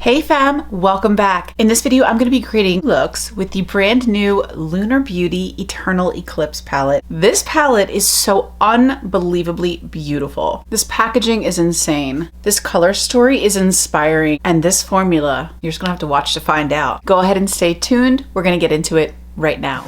Hey fam, welcome back. In this video, I'm going to be creating looks with the brand new Lunar Beauty Eternal Eclipse palette. This palette is so unbelievably beautiful. This packaging is insane. This color story is inspiring. And this formula, you're just going to have to watch to find out. Go ahead and stay tuned. We're going to get into it right now.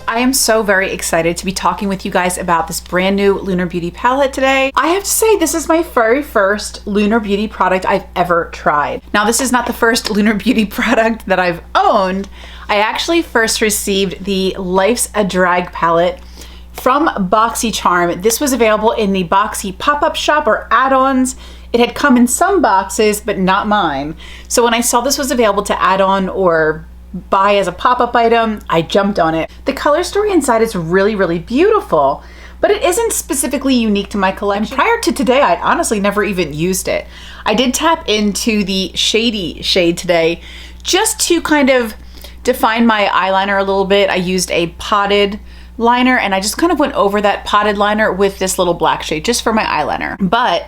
I am so very excited to be talking with you guys about this brand new Lunar Beauty palette today. I have to say this is my very first Lunar Beauty product I've ever tried. Now this is not the first Lunar Beauty product that I've owned. I actually first received the Life's a Drag palette from BoxyCharm. This was available in the Boxy pop-up shop or add-ons. It had come in some boxes, but not mine. So when I saw this was available to add on or buy as a pop-up item, I jumped on it. The color story inside is really, really beautiful, but it isn't specifically unique to my collection. Prior to today, I'd honestly never even used it. I did tap into the shady shade today just to kind of define my eyeliner a little bit. I used a potted liner and I just kind of went over that potted liner with this little black shade just for my eyeliner. But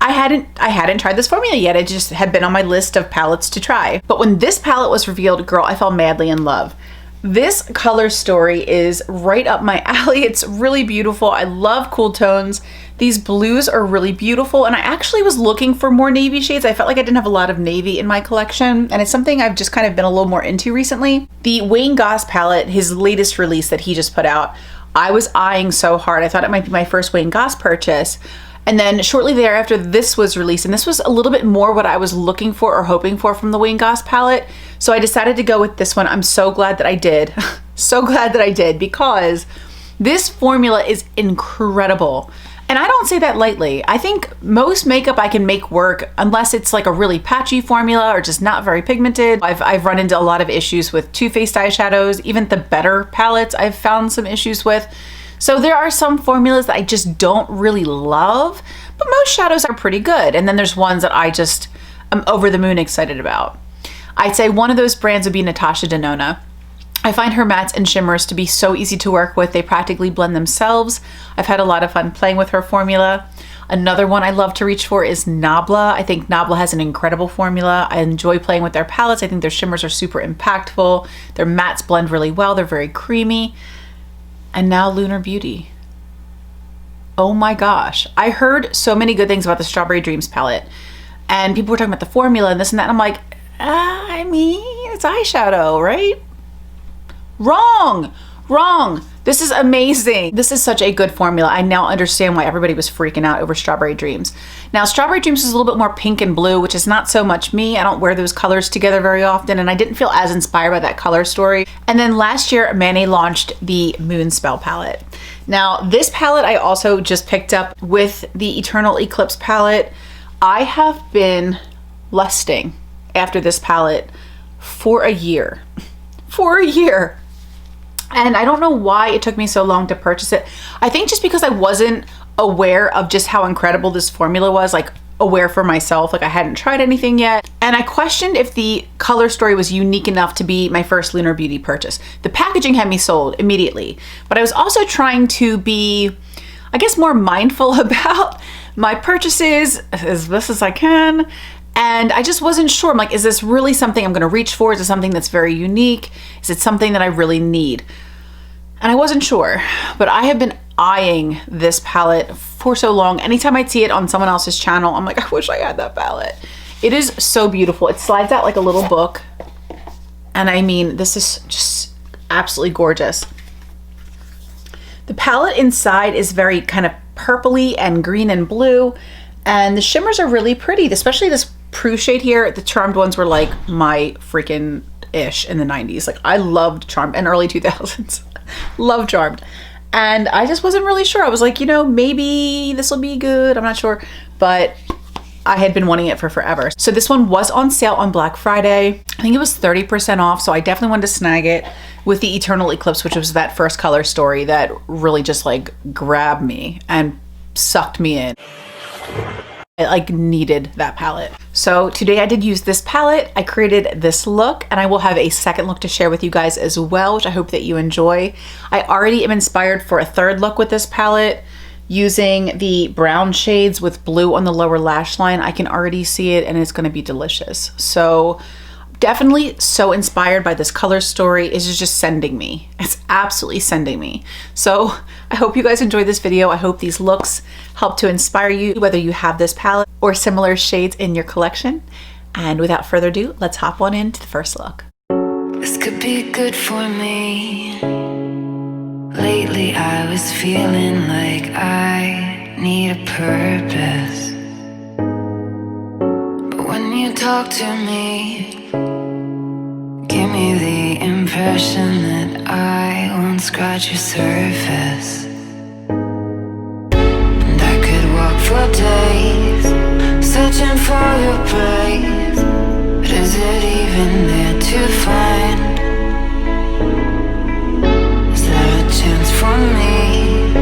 I hadn't tried this formula yet. It just had been on my list of palettes to try. But when this palette was revealed, girl, I fell madly in love. This color story is right up my alley. It's really beautiful. I love cool tones. These blues are really beautiful. And I actually was looking for more navy shades. I felt like I didn't have a lot of navy in my collection. And it's something I've just kind of been a little more into recently. The Wayne Goss palette, his latest release that he just put out, I was eyeing so hard. I thought it might be my first Wayne Goss purchase. And then shortly thereafter, this was released, and this was a little bit more what I was looking for or hoping for from the Wayne Goss palette. So I decided to go with this one. I'm so glad that I did. So glad that I did, because this formula is incredible. And I don't say that lightly. I think most makeup I can make work unless it's like a really patchy formula or just not very pigmented. I've run into a lot of issues with Too Faced eyeshadows. Even the better palettes I've found some issues with. So there are some formulas that I just don't really love, but most shadows are pretty good. And then there's ones that I just am over the moon excited about. I'd say one of those brands would be Natasha Denona. I find her mattes and shimmers to be so easy to work with. They practically blend themselves. I've had a lot of fun playing with her formula. Another one I love to reach for is Nabla. I think Nabla has an incredible formula. I enjoy playing with their palettes. I think their shimmers are super impactful. Their mattes blend really well. They're very creamy. And now Lunar Beauty. Oh my gosh. I heard so many good things about the Strawberry Dreams palette. And people were talking about the formula and this and that. And I'm like, I mean, it's eyeshadow, right? Wrong. Wrong. This is amazing. This is such a good formula. I now understand why everybody was freaking out over Strawberry Dreams. Now, Strawberry Dreams is a little bit more pink and blue, which is not so much me. I don't wear those colors together very often, and I didn't feel as inspired by that color story. And then last year, Manny launched the Moonspell palette. Now, this palette I also just picked up with the Eternal Eclipse palette. I have been lusting after this palette for a year. For a year. And I don't know why it took me so long to purchase it. I think just because I wasn't aware of just how incredible this formula was, like aware for myself, like I hadn't tried anything yet. And I questioned if the color story was unique enough to be my first Lunar Beauty purchase. The packaging had me sold immediately, but I was also trying to be, I guess, more mindful about my purchases as best as I can. And I just wasn't sure. I'm like, is this really something I'm going to reach for? Is it something that's very unique? Is it something that I really need? And I wasn't sure, but I have been eyeing this palette for so long. Anytime I see it on someone else's channel, I'm like, I wish I had that palette. It is so beautiful. It slides out like a little book. And I mean, this is just absolutely gorgeous. The palette inside is very kind of purpley and green and blue. And the shimmers are really pretty, especially this Prue shade here. The Charmed ones were like my freaking ish in the 90s. Like I loved Charmed and early 2000s. Love Charmed. And I just wasn't really sure. I was like, you know, maybe this will be good. I'm not sure. But I had been wanting it for forever. So this one was on sale on Black Friday. I think it was 30% off. So I definitely wanted to snag it with the Eternal Eclipse, which was that first color story that really just like grabbed me and sucked me in. I like needed that palette. So today I did use this palette. I created this look and I will have a second look to share with you guys as well, which I hope that you enjoy. I already am inspired for a third look with this palette. using the brown shades with blue on the lower lash line. I can already see it and it's gonna be delicious. So definitely so inspired by this color story. It's just sending me. It's absolutely sending me. So I hope you guys enjoyed this video. I hope these looks help to inspire you, whether you have this palette or similar shades in your collection. And without further ado, let's hop on into the first look. This could be good for me. Lately I was feeling like I need a purpose. But when you talk to me, give me the impression that I won't scratch your surface. And I could walk for days, searching for your praise. But is it even there to find? Is there a chance for me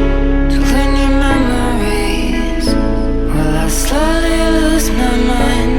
to learn your memories? Will I slowly lose my mind?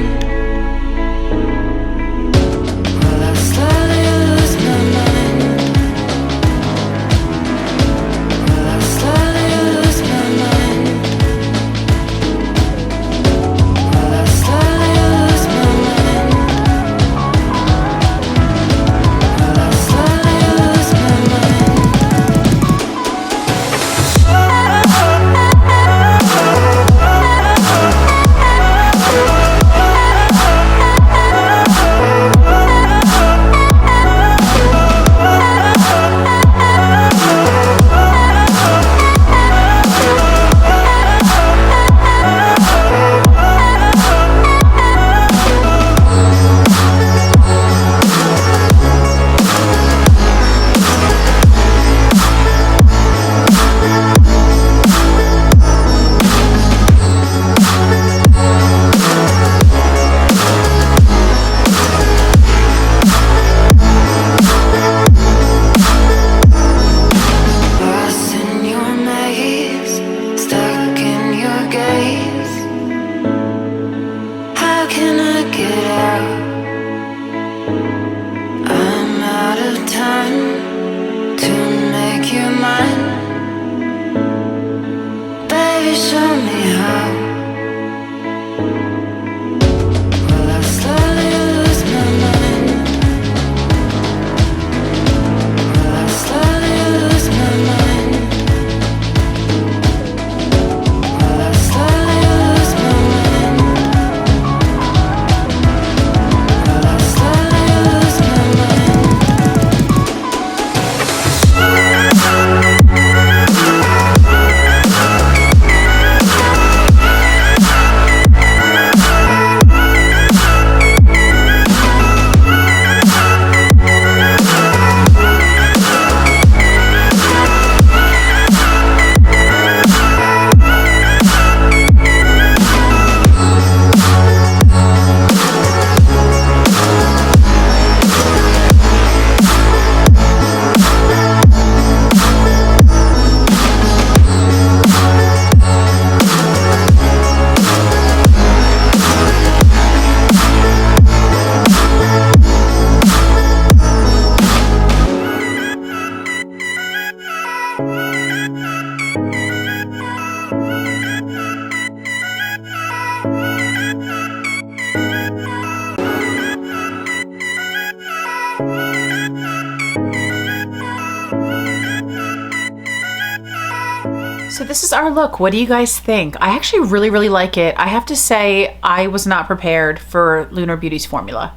So this is our look. What do you guys think? I actually really like it. I have to say I was not prepared for Lunar Beauty's formula.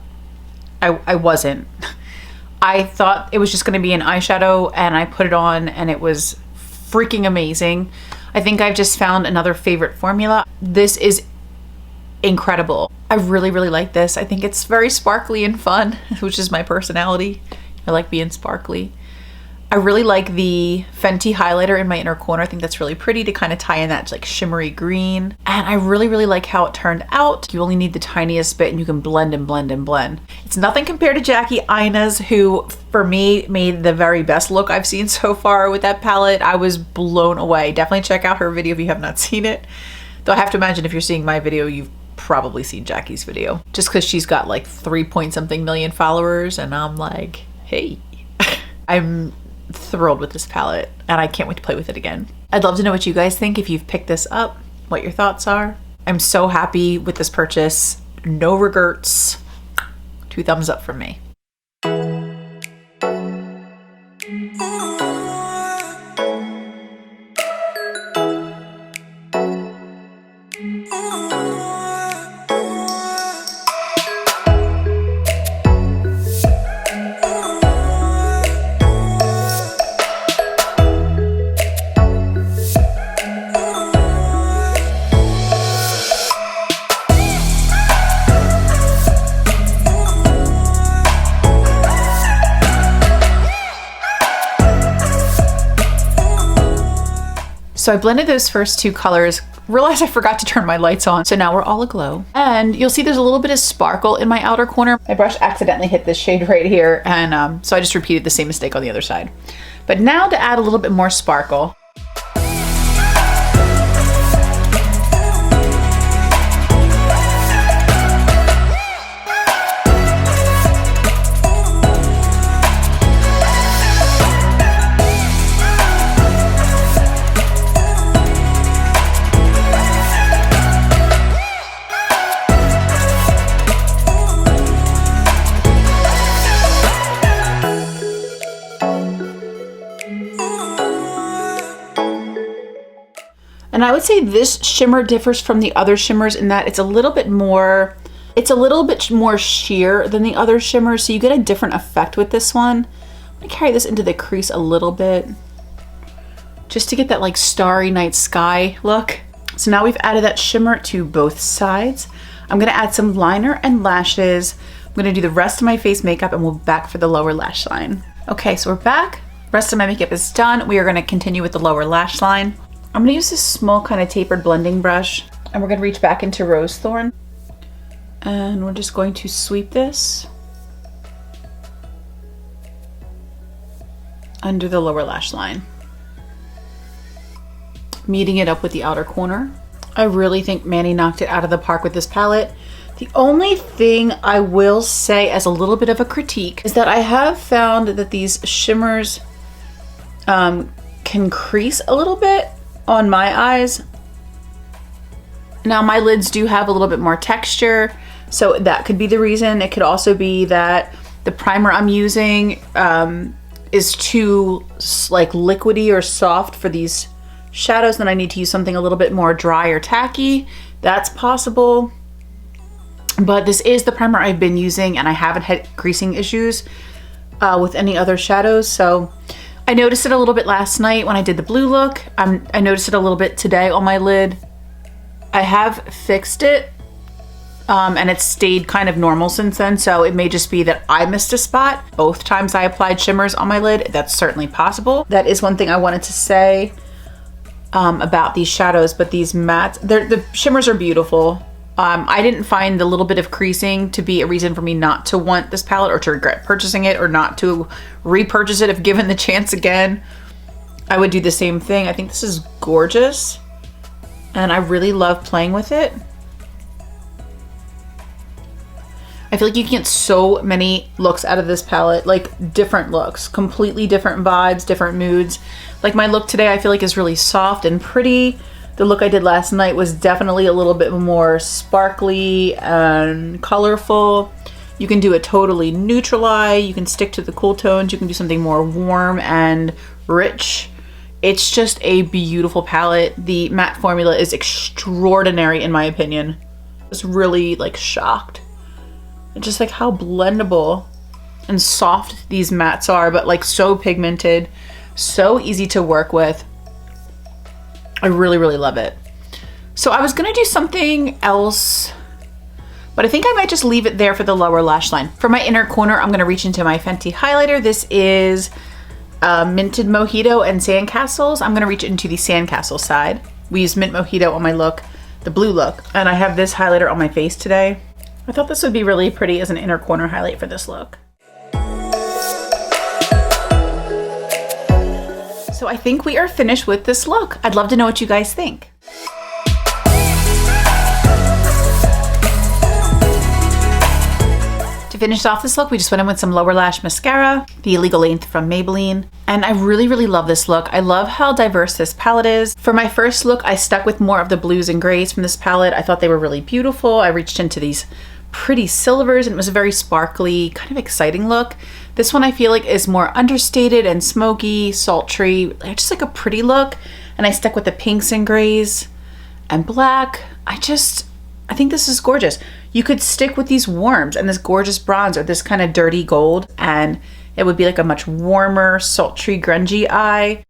I wasn't. I thought it was just going to be an eyeshadow and I put it on and it was freaking amazing. I think I've just found another favorite formula. This is incredible. I really like this. I think it's very sparkly and fun, which is my personality. I like being sparkly. I really like the Fenty highlighter in my inner corner. I think that's really pretty to kind of tie in that like shimmery green. And I really like how it turned out. You only need the tiniest bit and you can blend and blend and blend. It's nothing compared to Jackie Aina's, who for me made the very best look I've seen so far with that palette. I was blown away. Definitely check out her video if you have not seen it. Though I have to imagine if you're seeing my video, you've probably seen Jackie's video. Just because she's got like 3 point something million followers and I'm like, hey. I'm thrilled with this palette and I can't wait to play with it again. I'd love to know what you guys think if you've picked this up, what your thoughts are. I'm so happy with this purchase. No regrets. 2 thumbs up from me. So I blended those first 2 colors, realized I forgot to turn my lights on, so now we're all aglow. And you'll see there's a little bit of sparkle in my outer corner. My brush accidentally hit this shade right here, and so I just repeated the same mistake on the other side. But now to add a little bit more sparkle, and I would say this shimmer differs from the other shimmers in that it's a little bit more sheer than the other shimmers, so you get a different effect with this one. I'm gonna carry this into the crease a little bit just to get that like starry night sky look. So now we've added that shimmer to both sides. I'm gonna add some liner and lashes. I'm gonna do the rest of my face makeup and we'll be back for the lower lash line. Okay, so we're back. Rest of my makeup is done. We are gonna continue with the lower lash line. I'm gonna use this small kind of tapered blending brush and we're gonna reach back into Rose Thorn. And we're just going to sweep this under the lower lash line, meeting it up with the outer corner. I really think Manny knocked it out of the park with this palette. The only thing I will say as a little bit of a critique is that I have found that these shimmers can crease a little bit on my eyes. Now my lids do have a little bit more texture, so that could be the reason. It could also be that the primer I'm using is too like liquidy or soft for these shadows, then I need to use something a little bit more dry or tacky. That's possible. But this is the primer I've been using and I haven't had creasing issues with any other shadows. So I noticed it a little bit last night when I did the blue look. I noticed it a little bit today on my lid. I have fixed it and it's stayed kind of normal since then. So it may just be that I missed a spot both times I applied shimmers on my lid. That's certainly possible. That is one thing I wanted to say about these shadows, but these mattes, the shimmers are beautiful. I didn't find the little bit of creasing to be a reason for me not to want this palette or to regret purchasing it or not to repurchase it if given the chance again. I would do the same thing. I think this is gorgeous and I really love playing with it. I feel like you can get so many looks out of this palette, like different looks, completely different vibes, different moods. Like my look today I feel like is really soft and pretty. The look I did last night was definitely a little bit more sparkly and colorful. You can do a totally neutral eye. You can stick to the cool tones. You can do something more warm and rich. It's just a beautiful palette. The matte formula is extraordinary in my opinion. I was really like shocked. It's just like how blendable and soft these mattes are, but like so pigmented, so easy to work with. I really, really love it. So I was gonna do something else, but I think I might just leave it there for the lower lash line. For my inner corner, I'm gonna reach into my Fenty highlighter. This is Minted Mojito and Sandcastles. I'm gonna reach into the Sandcastle side. We use Mint Mojito on my look, the blue look, and I have this highlighter on my face today. I thought this would be really pretty as an inner corner highlight for this look. So I think we are finished with this look. I'd love to know what you guys think. To finished off this look, we just went in with some lower lash mascara, the Illegal Length from Maybelline. And I really, really love this look. I love how diverse this palette is. For my first look, I stuck with more of the blues and grays from this palette. I thought they were really beautiful. I reached into these pretty silvers and it was a very sparkly, kind of exciting look. This one I feel like is more understated and smoky, sultry, just like a pretty look. And I stuck with the pinks and grays and black. I think this is gorgeous. You could stick with these warms and this gorgeous bronze or this kind of dirty gold and it would be like a much warmer, sultry, grungy eye.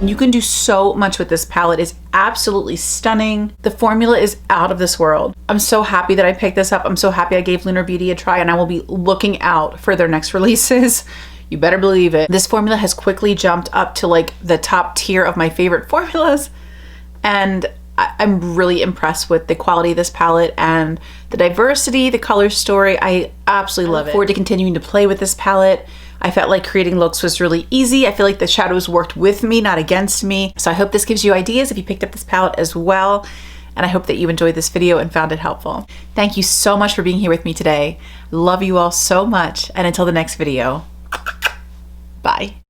You can do so much with this palette. It's absolutely stunning. The formula is out of this world. I'm so happy that I picked this up. I'm so happy I gave Lunar Beauty a try and I will be looking out for their next releases. You better believe it. This formula has quickly jumped up to like the top tier of my favorite formulas. And I'm really impressed with the quality of this palette and the diversity, the color story. I absolutely love it. I look forward to continuing to play with this palette. I felt like creating looks was really easy. I feel like the shadows worked with me, not against me. So I hope this gives you ideas if you picked up this palette as well. And I hope that you enjoyed this video and found it helpful. Thank you so much for being here with me today. Love you all so much. And until the next video, bye.